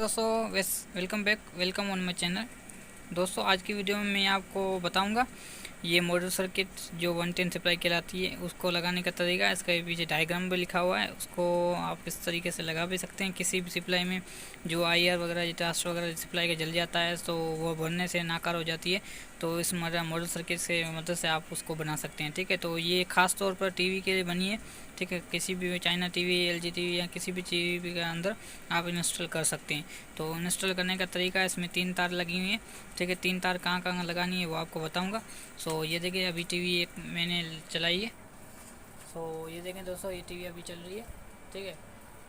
दोस्तों welcome back, welcome on my channel. दोस्तों आज की वीडियो में मैं आपको बताऊंगा ये मॉड्यूलर सर्किट जो 110 सप्लाई कहलाती है उसको लगाने का तरीका। इसका पीछे डायग्राम भी लिखा हुआ है, उसको आप इस तरीके से लगा भी सकते हैं। किसी भी सप्लाई में जो IR वगैरह ट्रांसफर वगैरह सप्लाई का जल जाता है तो वो भरने से नाकार हो जाती है, तो इस मॉड्यूलर सर्किट से मदद से आप उसको बना सकते हैं। ठीक है, तो ये खास तौर पर टीवी के लिए बनी है। ठीक है, किसी भी चाइना टीवी, LG टीवी या किसी भी टीवी के अंदर आप इंस्टॉल कर सकते हैं। तो इंस्टॉल करने का तरीका, इसमें 3 तार लगी हुई हैं। ठीक है, 3 तार कहाँ कहाँ लगानी है वो आपको बताऊंगा। सो ये देखिए, अभी टीवी एक मैंने चलाई है। सो ये देखें दोस्तों, ये टीवी अभी चल रही है। ठीक है,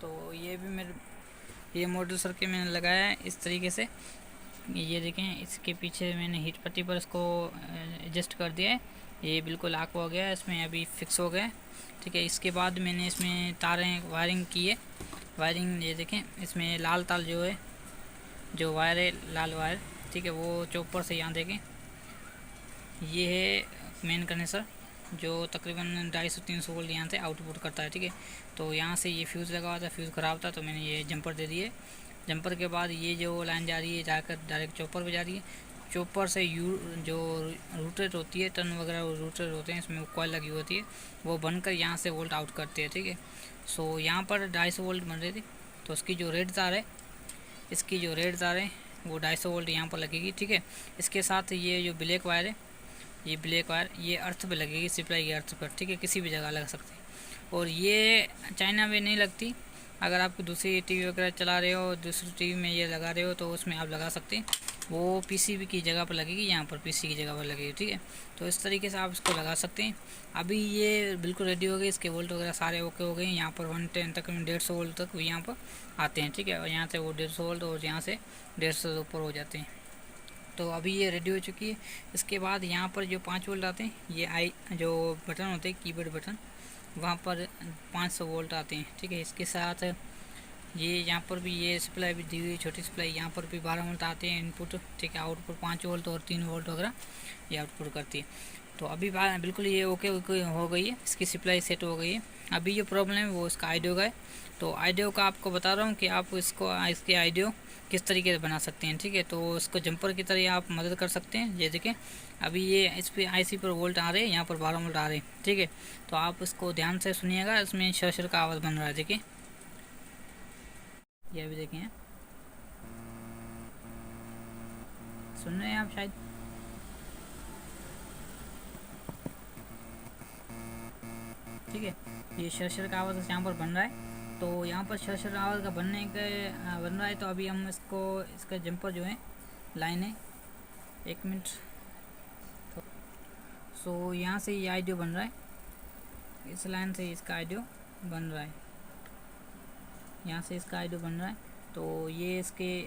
तो ये भी मेरे ये मॉड्यूलर सर्किट मैंने लगाया है इस तरीके से। ये देखें, इसके पीछे मैंने हीट पट्टी पर इसको एडजस्ट कर दिया है। ये बिल्कुल लॉक हो गया है, इसमें अभी फिक्स हो गया है। ठीक है, इसके बाद मैंने इसमें तारें वायरिंग की है। वायरिंग ये देखें, इसमें लाल तार जो है, जो वायर है लाल वायर, ठीक है, वो चॉपर से यहाँ देखें, ये है मेन कंडेंसर जो तकरीबन 250-300 वोल्ट यहाँ से आउटपुट करता है। ठीक है, तो यहाँ से ये फ्यूज़ लगा हुआ था, फ्यूज़ ख़राब था तो मैंने ये जंपर दे दिए। जंपर के बाद ये जो लाइन जा रही है जाकर डायरेक्ट चॉपर पे जा रही है। चॉपर से जो रूटेट होती है, टर्न वगैरह रूटेट होते हैं, इसमें कॉइल लगी होती है, वो बनकर यहाँ से वोल्ट आउट करती है। ठीक है, सो यहाँ पर 250 वोल्ट बन रही थी, तो इसकी जो रेड तार है, इसकी जो रेड तार है वो 250 वोल्ट यहाँ पर लगेगी। ठीक है, इसके साथ ये जो ब्लैक वायर है, ये ब्लैक वायर ये अर्थ पे लगेगी, सप्लाई की अर्थ पर। ठीक है, किसी भी जगह लग सकती है, और ये चाइना में नहीं लगती। अगर आप दूसरी टीवी वगैरह चला रहे हो, दूसरी टीवी में ये लगा रहे हो, तो उसमें आप लगा सकते हैं। वो PCB की जगह पर लगेगी, यहाँ पर PC की जगह पर लगेगी। ठीक है, तो इस तरीके से आप इसको लगा सकते हैं। अभी ये बिल्कुल रेडी हो गई, इसके वोल्ट वगैरह सारे ओके हो गए। यहाँ पर 110 तक, 150 वोल्ट तक यहाँ पर आते हैं। ठीक है, और यहाँ से वो 150 वोल्ट, और यहाँ से 150 से ऊपर हो जाते हैं। तो अभी ये रेडी हो चुकी है। इसके बाद यहाँ पर जो 5 वोल्ट आते हैं, ये जो बटन होते हैं कीबोर्ड बटन, वहाँ पर 500 वोल्ट आते हैं। ठीक है, इसके साथ ये यहाँ पर भी ये सप्लाई भी दी हुई, छोटी सप्लाई, यहाँ पर भी 12 वोल्ट आते हैं इनपुट। ठीक है, आउटपुट 5 वोल्ट और 3 वोल्ट वगैरह ये आउटपुट करती है। तो अभी बिल्कुल ये ओके हो गई है, इसकी सप्लाई सेट हो गई है। अभी जो प्रॉब्लम है वो इसका आइडियो का है। तो आइडियो का आपको बता रहा हूँ कि आप इसके आइडियो किस तरीके से बना सकते हैं। ठीक है, तो इसको जंपर की तरह आप मदद कर सकते हैं। जैसे कि अभी ये इस पर IC पर वोल्ट आ रहे हैं, यहाँ पर 12 वोल्ट आ रहे हैं। ठीक है, तो आप इसको ध्यान से सुनिएगा, इसमें शर का आवाज़ बन रहा है। देखिए, ये भी देखें, सुन रहे हैं आप शायद। ठीक है, ये शर का आवाज़ यहाँ पर बन रहा है। तो यहाँ पर शर आवाज़ का बन रहा है। तो अभी हम इसका जंपर जो है लाइन है, 1 मिनट। तो सो यहाँ से ये आइडियो बन रहा है, इस लाइन से इसका आइडियो बन रहा है, यहाँ से इसका आइडियो बन रहा है। तो ये इसके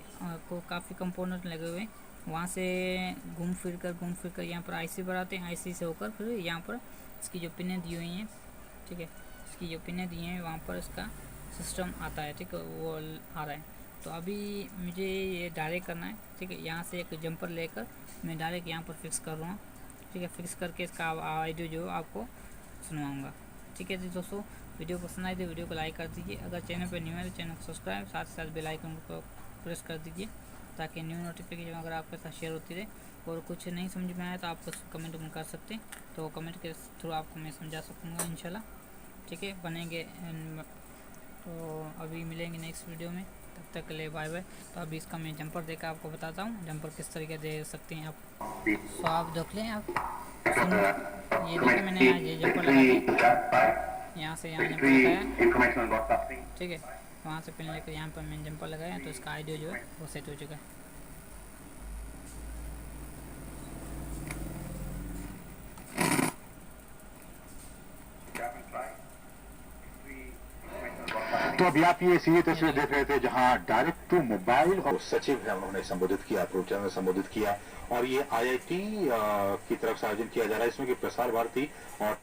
को काफ़ी कंपोनेंट लगे हुए हैं, वहाँ से घूम फिर कर यहाँ पर IC पर आते हैं। IC से होकर फिर यहाँ पर इसकी जो पिनें दी हुई हैं, ठीक है, इसकी जो पिनें दी हैं वहाँ पर इसका सिस्टम आता है। ठीक है, वो आ रहा है। तो अभी मुझे ये डायरेक्ट करना है। ठीक है, यहाँ से एक जंपर लेकर मैं डायरेक्ट यहाँ पर फिक्स कर रहा हूँ। ठीक है, फिक्स करके इसका आइडियो जो आपको सुनवाऊँगा। ठीक है जी दोस्तों, वीडियो पसंद आई तो वीडियो को लाइक कर दीजिए। अगर चैनल पर न्यू है तो चैनल को सब्सक्राइब, साथ ही साथ बेल आइकन को प्रेस कर दीजिए, ताकि न्यू नोटिफिकेशन अगर आपके साथ शेयर होती रहे। और कुछ नहीं समझ में आया तो आप कुछ कमेंट में कर सकते हैं, तो कमेंट के थ्रू आपको मैं समझा सकूँगा इंशाल्लाह। ठीक है, बनेंगे। तो अभी मिलेंगे नेक्स्ट वीडियो में, तब तक के लिए बाय बाय। तो अभी इसका मैं जंपर देकर आपको बताता हूँ, जंपर किस तरीके दे सकते हैं आप। तो आप देख लें, आप सुन, ये देखिए मैंने आज ये जंपर लगा दिया, यहाँ से यहाँ जंपर लगाया। ठीक है, वहाँ से पिन लेकर यहाँ पर मैंने जंपर लगाया, तो इसका आइडियो जो है वो सेट हो चुका है। तो अभी आप ये सीधी तस्वीर देख रहे थे, जहां डायरेक्ट टू मोबाइल और सचिव है उन्होंने संबोधित किया, प्रोग्राम में संबोधित किया। और ये IIT की तरफ से आयोजन किया जा रहा है, इसमें कि प्रसार भारती और